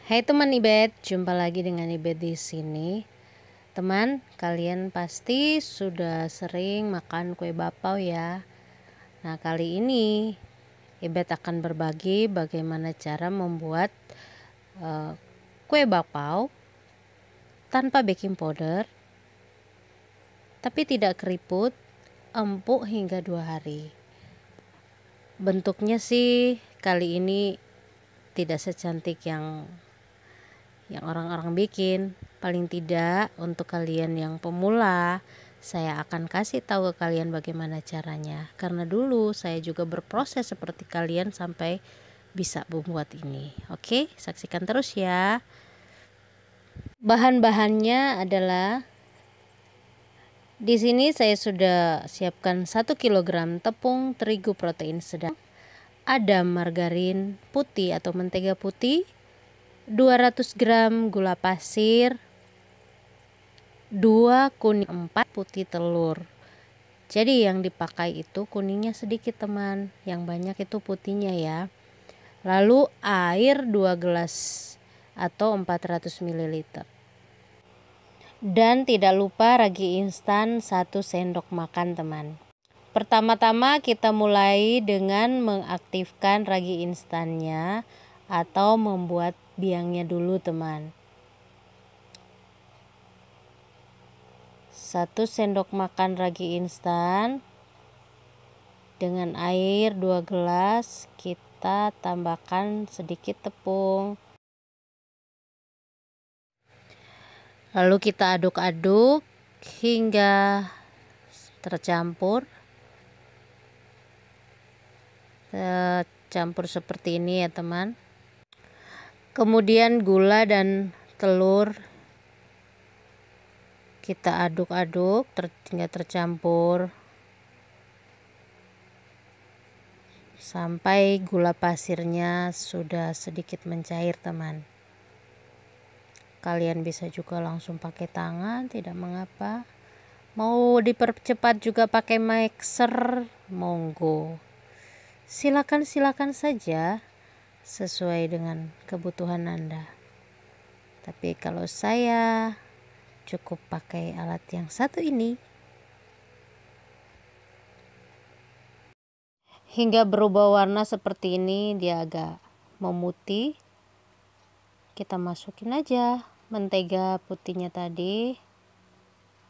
Hai teman Ibet, jumpa lagi dengan Ibet di sini. Teman, kalian pasti sudah sering makan kue bapau ya. Nah, kali ini Ibet akan berbagi bagaimana cara membuat kue bapau tanpa baking powder, tapi tidak keriput, empuk hingga 2 hari. Bentuknya sih kali ini tidak secantik yang orang-orang bikin. Paling tidak untuk kalian yang pemula, saya akan kasih tahu ke kalian bagaimana caranya. Karena dulu saya juga berproses seperti kalian sampai bisa membuat ini. Oke, saksikan terus ya. Bahan-bahannya adalah di sini saya sudah siapkan 1 kg tepung terigu protein sedang, ada margarin putih atau mentega putih, 200 gram gula pasir, 2 kuning, 4 putih telur. Jadi yang dipakai itu kuningnya sedikit teman, yang banyak itu putihnya ya. Lalu air 2 gelas atau 400 ml. Dan tidak lupa ragi instan 1 sendok makan teman. Pertama-tama kita mulai dengan mengaktifkan ragi instannya atau membuat biangnya dulu teman. 1 sendok makan ragi instan dengan air 2 gelas, kita tambahkan sedikit tepung. Lalu kita aduk-aduk hingga tercampur. Tercampur seperti ini ya teman. Kemudian gula dan telur kita aduk-aduk hingga tercampur sampai gula pasirnya sudah sedikit mencair teman. Kalian bisa juga langsung pakai tangan, tidak mengapa. Mau dipercepat juga pakai mixer, monggo. Silakan saja sesuai dengan kebutuhan Anda. Tapi kalau saya cukup pakai alat yang satu ini. Hingga berubah warna seperti ini, dia agak memutih. Kita masukin aja mentega putihnya tadi.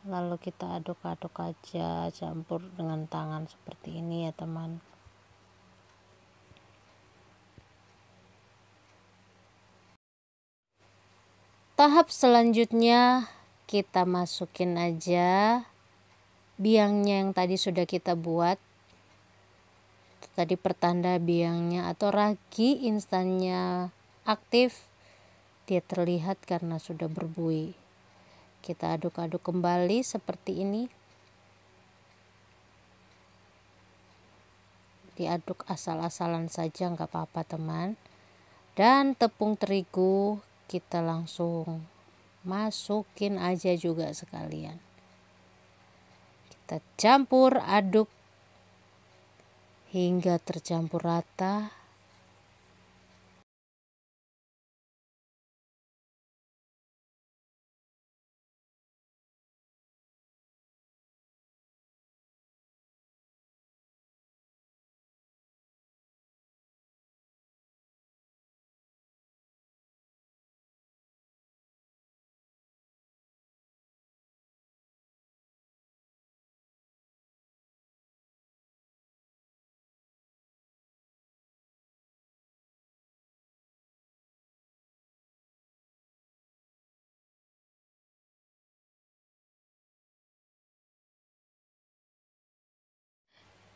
Lalu kita aduk-aduk aja, campur dengan tangan seperti ini ya teman. Tahap selanjutnya kita masukin aja biangnya yang tadi sudah kita buat. Tadi pertanda biangnya atau ragi instannya aktif, dia terlihat karena sudah berbuih. Kita aduk-aduk kembali seperti ini. Diaduk asal-asalan saja nggak apa-apa teman. Dan tepung terigu kita langsung masukin aja juga sekalian. Kita campur aduk hingga tercampur rata.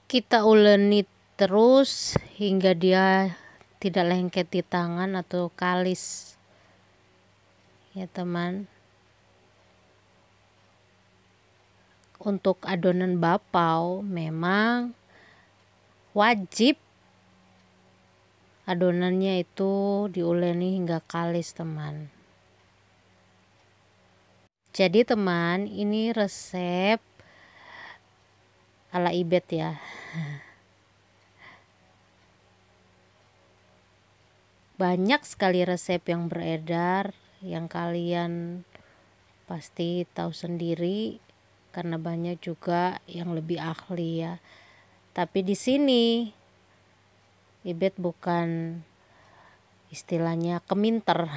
Kita uleni terus hingga dia tidak lengket di tangan atau kalis ya teman. Untuk adonan bapau memang wajib adonannya itu diuleni hingga kalis teman. Jadi teman, ini resep ala Ibet ya. banyak sekali resep yang beredar yang kalian pasti tahu sendiri karena banyak juga yang lebih ahli ya. Tapi di sini Ibet bukan istilahnya keminter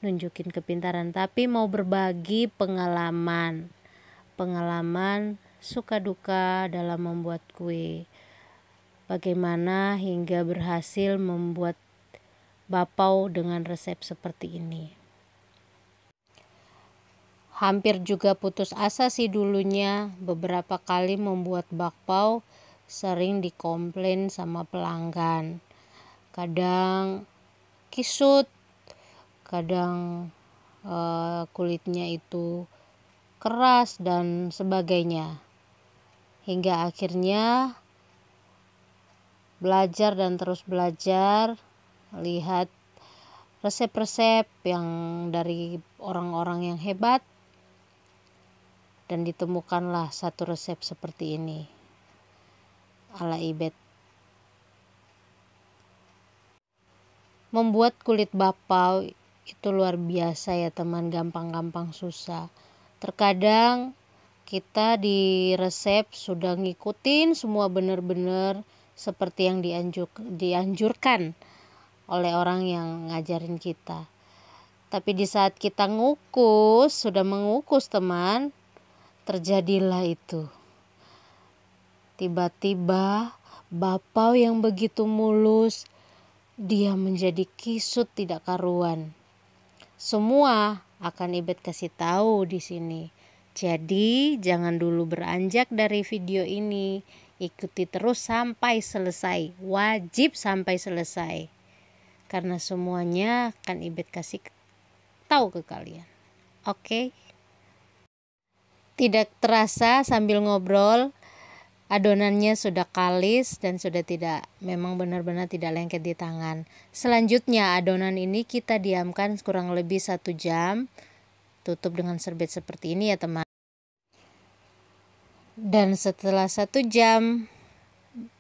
nunjukin kepintaran, tapi mau berbagi pengalaman suka duka dalam membuat kue. Bagaimana hingga berhasil membuat bapau dengan resep seperti ini. Hampir juga putus asa sih dulunya, beberapa kali membuat bapau sering dikomplain sama pelanggan. Kadang kisut, kadang kulitnya itu keras dan sebagainya. Hingga akhirnya belajar dan terus belajar, lihat resep-resep yang dari orang-orang yang hebat, dan ditemukanlah satu resep seperti ini ala Ibet. Membuat kulit bapau itu luar biasa ya teman, gampang-gampang susah. Terkadang kita di resep sudah ngikutin semua benar-benar seperti yang dianjurkan oleh orang yang ngajarin kita. Tapi di saat kita sudah mengukus teman, terjadilah itu. Tiba-tiba bapau yang begitu mulus, dia menjadi kisut tidak karuan. Semua akan Ibet kasih tahu di sini. Jadi jangan dulu beranjak dari video ini, ikuti terus sampai selesai, wajib sampai selesai. Karena semuanya akan Ibet kasih tahu ke kalian. Oke? Tidak terasa sambil ngobrol, adonannya sudah kalis dan sudah memang benar-benar tidak lengket di tangan. Selanjutnya adonan ini kita diamkan kurang lebih 1 jam. Tutup dengan serbet seperti ini ya teman. Dan setelah 1 jam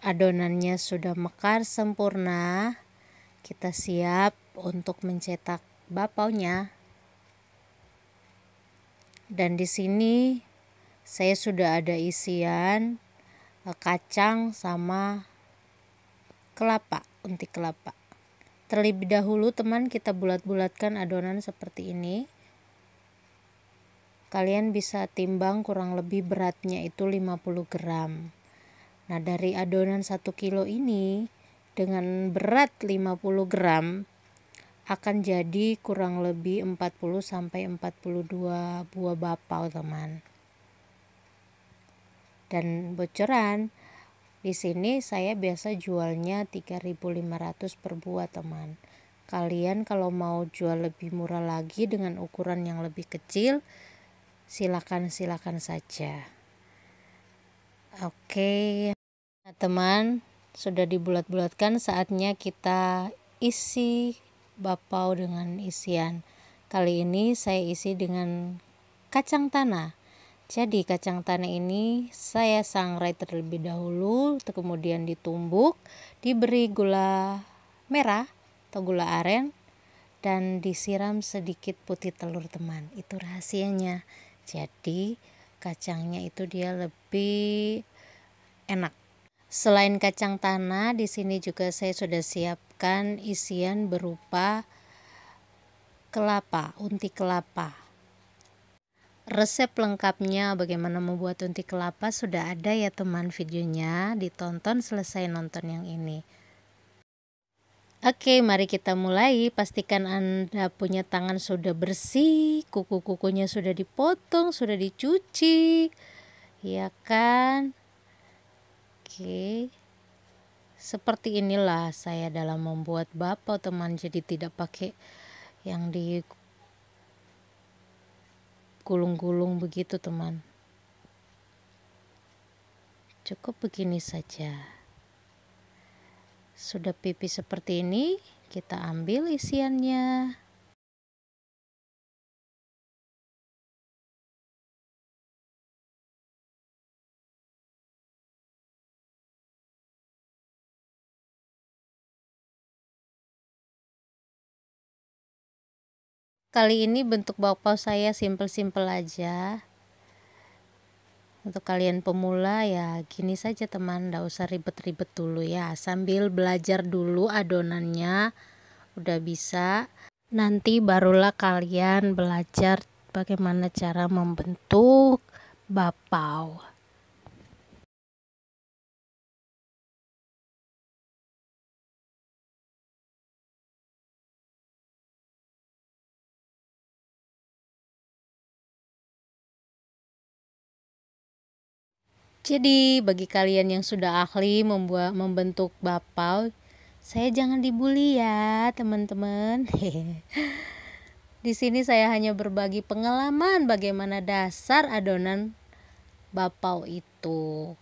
adonannya sudah mekar sempurna, kita siap untuk mencetak bapaunya. Dan di sini saya sudah ada isian kacang sama kelapa, unti kelapa. Terlebih dahulu teman, kita bulat-bulatkan adonan seperti ini. Kalian bisa timbang kurang lebih beratnya itu 50 gram. Nah dari adonan 1 kilo ini dengan berat 50 gram akan jadi kurang lebih 40-42 buah bapau teman. Dan bocoran, di sini saya biasa jualnya 3.500 per buah teman. Kalian kalau mau jual lebih murah lagi dengan ukuran yang lebih kecil, silakan saja. Oke. Nah, teman, sudah dibulat-bulatkan, saatnya kita isi bapau dengan isian. Kali ini saya isi dengan kacang tanah. Jadi kacang tanah ini saya sangrai terlebih dahulu, kemudian ditumbuk, diberi gula merah atau gula aren, dan disiram sedikit putih telur teman. Itu rahasianya. Jadi kacangnya itu dia lebih enak. Selain kacang tanah, di sini juga saya sudah siapkan isian berupa kelapa, unti kelapa. Resep lengkapnya bagaimana membuat unti kelapa sudah ada ya teman, videonya, ditonton selesai nonton yang ini. Oke, mari kita mulai. Pastikan Anda punya tangan sudah bersih, kuku-kukunya sudah dipotong, sudah dicuci, ya kan? Oke, seperti inilah saya dalam membuat bapau teman, jadi tidak pakai yang digulung-gulung begitu teman. Cukup begini saja. Sudah pipih seperti ini, kita ambil isiannya. kali ini bentuk bakpao saya simple-simple aja. Untuk kalian pemula ya gini saja teman, nggak usah ribet-ribet dulu ya, sambil belajar dulu adonannya udah bisa, nanti barulah kalian belajar bagaimana cara membentuk bakpao. Jadi bagi kalian yang sudah ahli membentuk bakpao, saya jangan dibully ya teman-teman. Di sini saya hanya berbagi pengalaman bagaimana dasar adonan bakpao itu.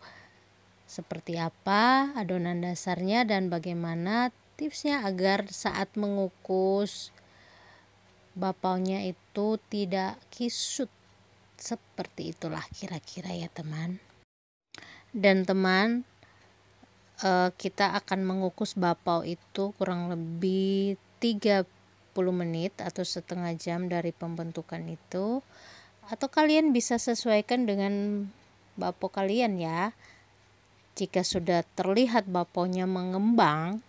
Seperti apa adonan dasarnya dan bagaimana tipsnya agar saat mengukus bakpaonya itu tidak kisut. Seperti itulah kira-kira ya teman. Dan teman, kita akan mengukus bakpao itu kurang lebih 30 menit atau setengah jam dari pembentukan itu, atau kalian bisa sesuaikan dengan bakpao kalian ya. Jika sudah terlihat bakpaonya mengembang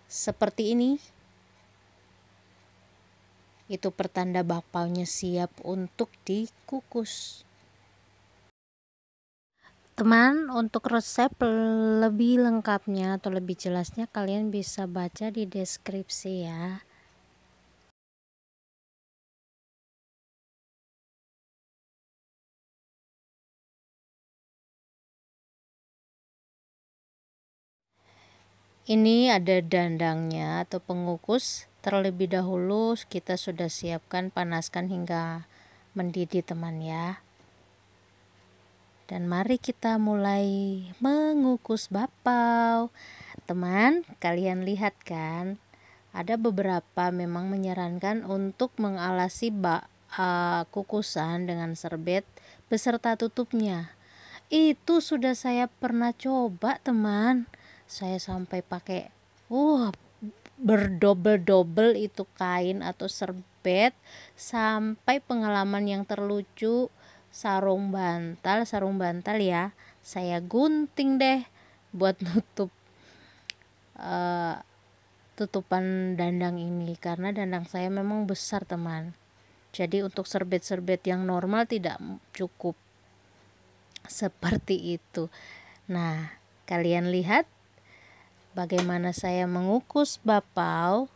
seperti ini, itu pertanda bakpaonya siap untuk dikukus. Teman, untuk resep lebih lengkapnya atau lebih jelasnya kalian bisa baca di deskripsi ya. Ini ada dandangnya atau pengukus. Terlebih dahulu kita sudah siapkan, panaskan hingga mendidih teman ya. Dan mari kita mulai mengukus bakpao. Teman, kalian lihat kan, ada beberapa memang menyarankan untuk mengalasi kukusan dengan serbet beserta tutupnya. Itu sudah saya pernah coba teman. Saya sampai pakai berdobel-dobel itu kain atau serbet, sampai pengalaman yang terlucu, sarung bantal ya, saya gunting deh buat nutup tutupan dandang ini, karena dandang saya memang besar teman. Jadi untuk serbet-serbet yang normal tidak cukup. Seperti itu. Nah, kalian lihat bagaimana saya mengukus bakpao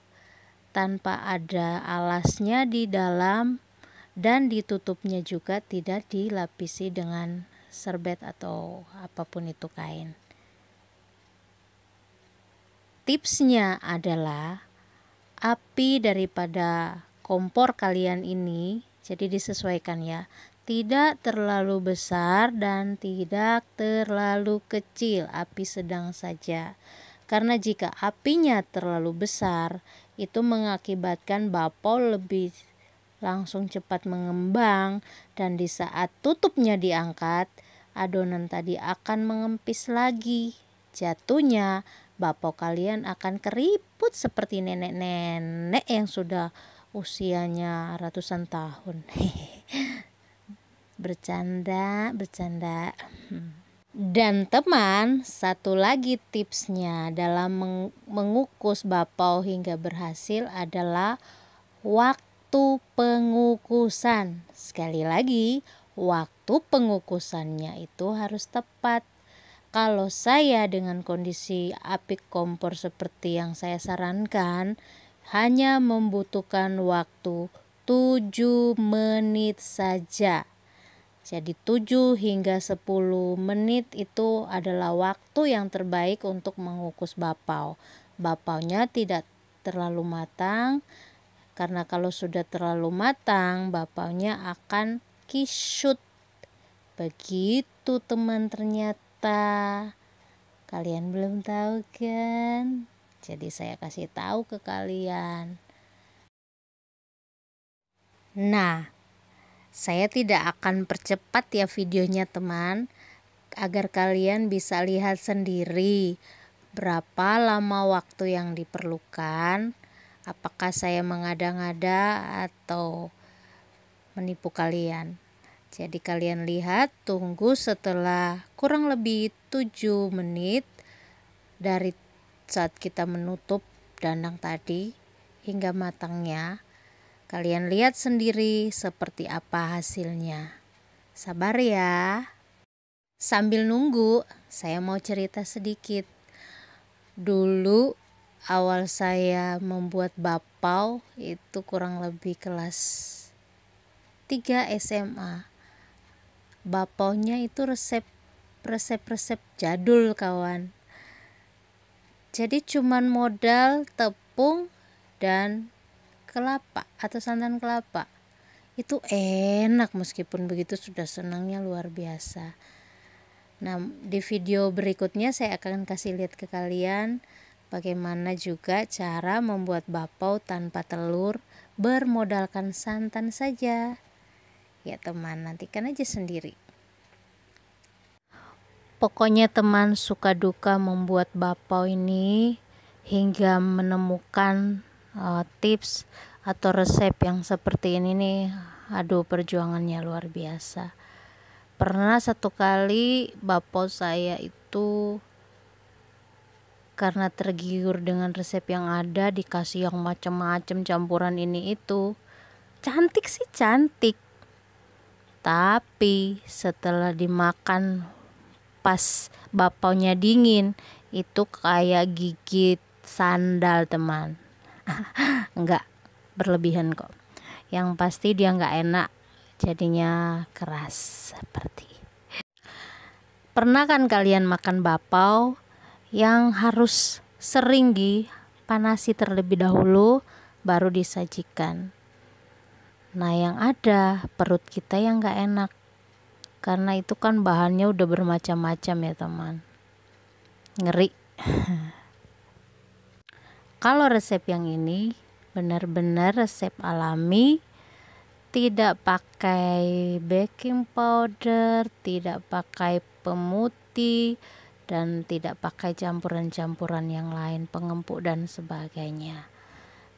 tanpa ada alasnya di dalam, dan ditutupnya juga tidak dilapisi dengan serbet atau apapun itu kain. Tipsnya adalah api daripada kompor kalian ini jadi disesuaikan ya, tidak terlalu besar dan tidak terlalu kecil, api sedang saja. Karena jika apinya terlalu besar, itu mengakibatkan bakpao lebih langsung cepat mengembang, dan di saat tutupnya diangkat, adonan tadi akan mengempis lagi. Jatuhnya bakpao kalian akan keriput seperti nenek-nenek yang sudah usianya ratusan tahun. Bercanda. Dan teman, satu lagi tipsnya dalam mengukus bakpao hingga berhasil adalah waktu pengukusan. Sekali lagi, waktu pengukusannya itu harus tepat. Kalau saya dengan kondisi api kompor seperti yang saya sarankan, hanya membutuhkan waktu 7 menit saja. Jadi 7 hingga 10 menit itu adalah waktu yang terbaik untuk mengukus bakpao. Bakpaonya tidak terlalu matang, karena kalau sudah terlalu matang bakpaonya akan kisut. Begitu teman, ternyata kalian belum tahu kan? Jadi saya kasih tahu ke kalian. Nah, saya tidak akan percepat ya videonya teman, agar kalian bisa lihat sendiri berapa lama waktu yang diperlukan Apakah saya mengada-ngada atau menipu kalian? Jadi kalian lihat, tunggu setelah kurang lebih 7 menit dari saat kita menutup dandang tadi hingga matangnya. Kalian lihat sendiri seperti apa hasilnya. Sabar ya. Sambil nunggu, saya mau cerita sedikit. Dulu awal saya membuat bapau itu kurang lebih kelas 3 SMA. Bapaunya itu resep jadul kawan. Jadi cuman modal tepung dan kelapa atau santan kelapa. Itu enak, meskipun begitu sudah senangnya luar biasa. Nah, di video berikutnya saya akan kasih lihat ke kalian bagaimana juga cara membuat bapau tanpa telur bermodalkan santan saja. Ya teman, nantikan aja sendiri. Pokoknya teman, suka duka membuat bapau ini hingga menemukan tips atau resep yang seperti ini nih. Aduh, perjuangannya luar biasa. Pernah satu kali bapau saya itu karena tergiur dengan resep yang ada, dikasih yang macam-macam campuran ini itu. Cantik sih cantik, tapi setelah dimakan pas bapaunya dingin itu kayak gigit sandal teman. Enggak berlebihan kok, yang pasti dia enggak enak, jadinya keras seperti. Pernah kan kalian makan bapau yang harus sering dipanasi terlebih dahulu baru disajikan? Nah, yang ada perut kita yang enggak enak, karena itu kan bahannya udah bermacam-macam ya teman. Ngeri. Kalau resep yang ini benar-benar resep alami, tidak pakai baking powder, tidak pakai pemutih, dan tidak pakai campuran-campuran yang lain, pengempuk dan sebagainya.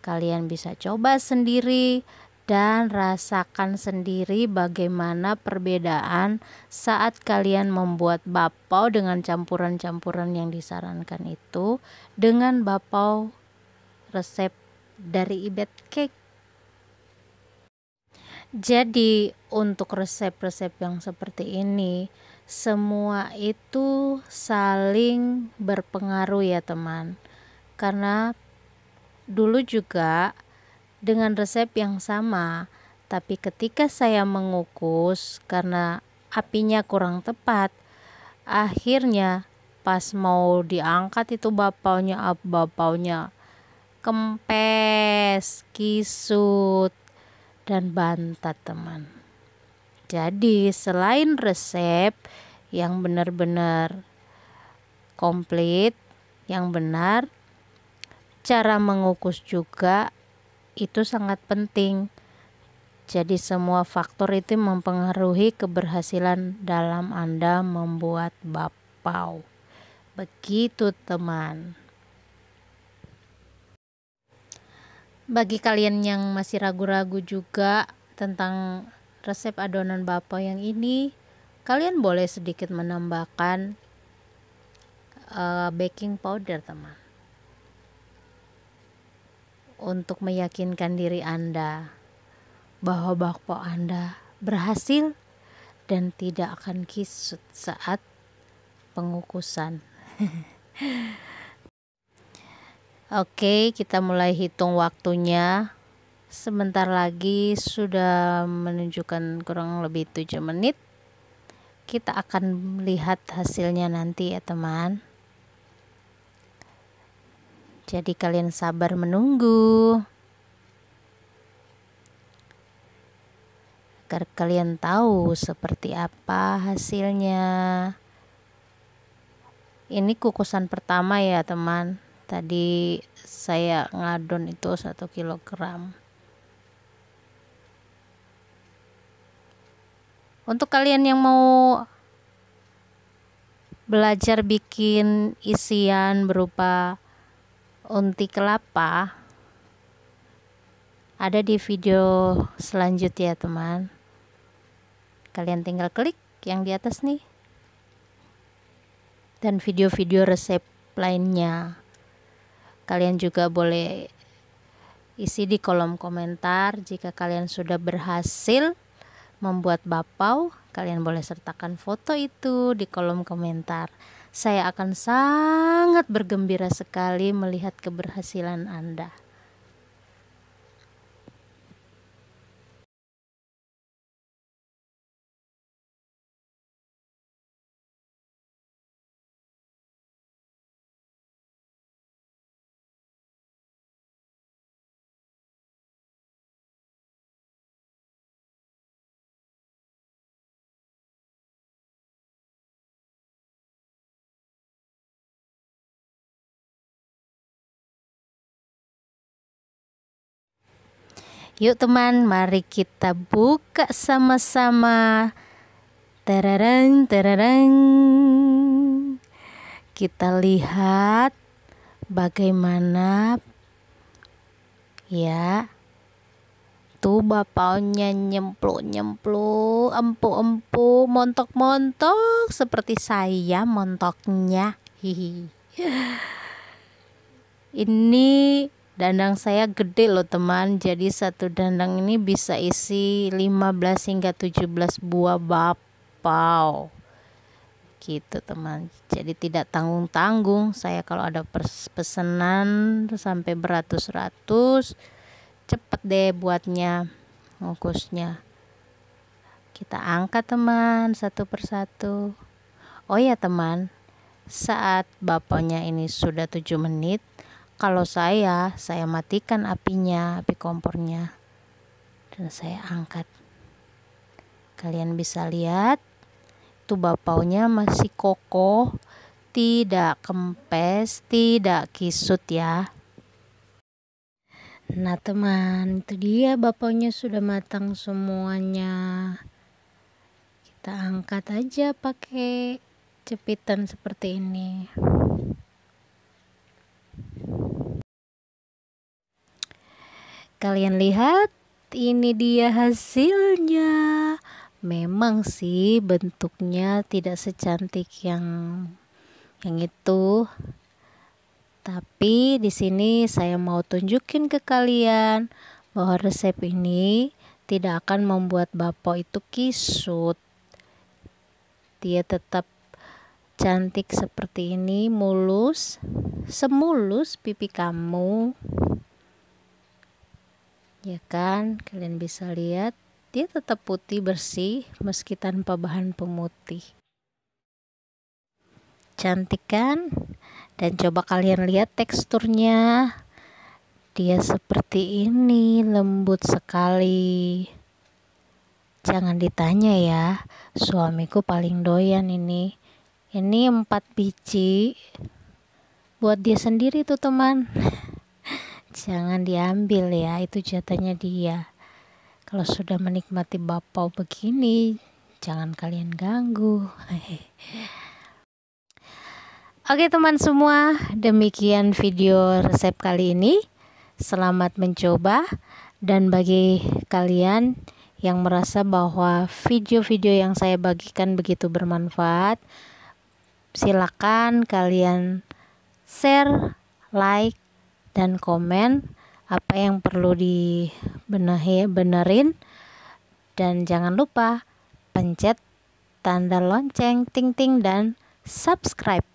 Kalian bisa coba sendiri dan rasakan sendiri bagaimana perbedaan saat kalian membuat bapau dengan campuran-campuran yang disarankan itu dengan bapau resep dari Ibet Cake. Jadi untuk resep-resep yang seperti ini semua itu saling berpengaruh ya teman. Karena dulu juga dengan resep yang sama, tapi ketika saya mengukus karena apinya kurang tepat, akhirnya pas mau diangkat itu bapaunya kempes, kisut, dan bantat teman. Jadi selain resep yang benar-benar komplit, yang benar, cara mengukus juga itu sangat penting. Jadi semua faktor itu mempengaruhi keberhasilan dalam Anda membuat bapau. Begitu teman. Bagi kalian yang masih ragu-ragu juga tentang resep adonan bapau yang ini, kalian boleh sedikit menambahkan baking powder teman, untuk meyakinkan diri Anda bahwa bapau Anda berhasil dan tidak akan kisut saat pengukusan. Oke, kita mulai hitung waktunya. Sebentar lagi sudah menunjukkan kurang lebih 7 menit. Kita akan lihat hasilnya nanti ya teman. Jadi kalian sabar menunggu agar kalian tahu seperti apa hasilnya. Ini kukusan pertama ya teman. Tadi saya ngadon itu 1 kilogram. Untuk kalian yang mau belajar bikin isian berupa unti kelapa, ada di video selanjutnya teman. Kalian tinggal klik yang di atas nih. Dan video-video resep lainnya kalian juga boleh isi di kolom komentar. Jika kalian sudah berhasil membuat bakpao, kalian boleh sertakan foto itu di kolom komentar. Saya akan sangat bergembira sekali melihat keberhasilan Anda. Yuk teman, mari kita buka sama-sama. Terereng, terereng. Kita lihat bagaimana ya. Tuh bakpaonya nyempluk-nyempluk, empuk-empuk, montok-montok seperti saya montoknya. Hihi. Ini dandang saya gede loh teman. Jadi satu dandang ini bisa isi 15 hingga 17 buah bakpao. Gitu teman. Jadi tidak tanggung-tanggung. Saya kalau ada pesanan sampai beratus-ratus, cepet deh buatnya, ngukusnya. Kita angkat teman satu persatu. Oh ya teman, saat bakpaonya ini sudah 7 menit, kalau saya matikan apinya, api kompornya, dan saya angkat. Kalian bisa lihat, itu bakpaonya masih kokoh, tidak kempes, tidak kisut ya. Nah teman, itu dia bakpaonya sudah matang semuanya. Kita angkat aja pakai jepitan seperti ini. Kalian lihat, ini dia hasilnya. Memang sih bentuknya tidak secantik yang itu. Tapi di sini saya mau tunjukin ke kalian bahwa resep ini tidak akan membuat bakpao itu kisut. Dia tetap cantik seperti ini, mulus, semulus pipi kamu. Ya kan, kalian bisa lihat dia tetap putih bersih meski tanpa bahan pemutih. Cantik kan? Dan coba kalian lihat teksturnya. Dia seperti ini, lembut sekali. Jangan ditanya ya, suamiku paling doyan ini. Ini 4 biji buat dia sendiri tuh teman. Jangan diambil ya, itu jatahnya dia. Kalau sudah menikmati bakpao begini, jangan kalian ganggu. Oke teman semua, demikian video resep kali ini. Selamat mencoba, dan bagi kalian yang merasa bahwa video-video yang saya bagikan begitu bermanfaat, silakan kalian share, like, dan komen apa yang perlu benerin, dan jangan lupa pencet tanda lonceng, ting-ting, dan subscribe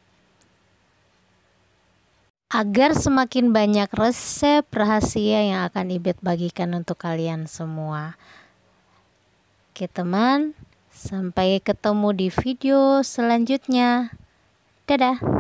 agar semakin banyak resep rahasia yang akan Ibet bagikan untuk kalian semua. Oke teman, sampai ketemu di video selanjutnya. Dadah.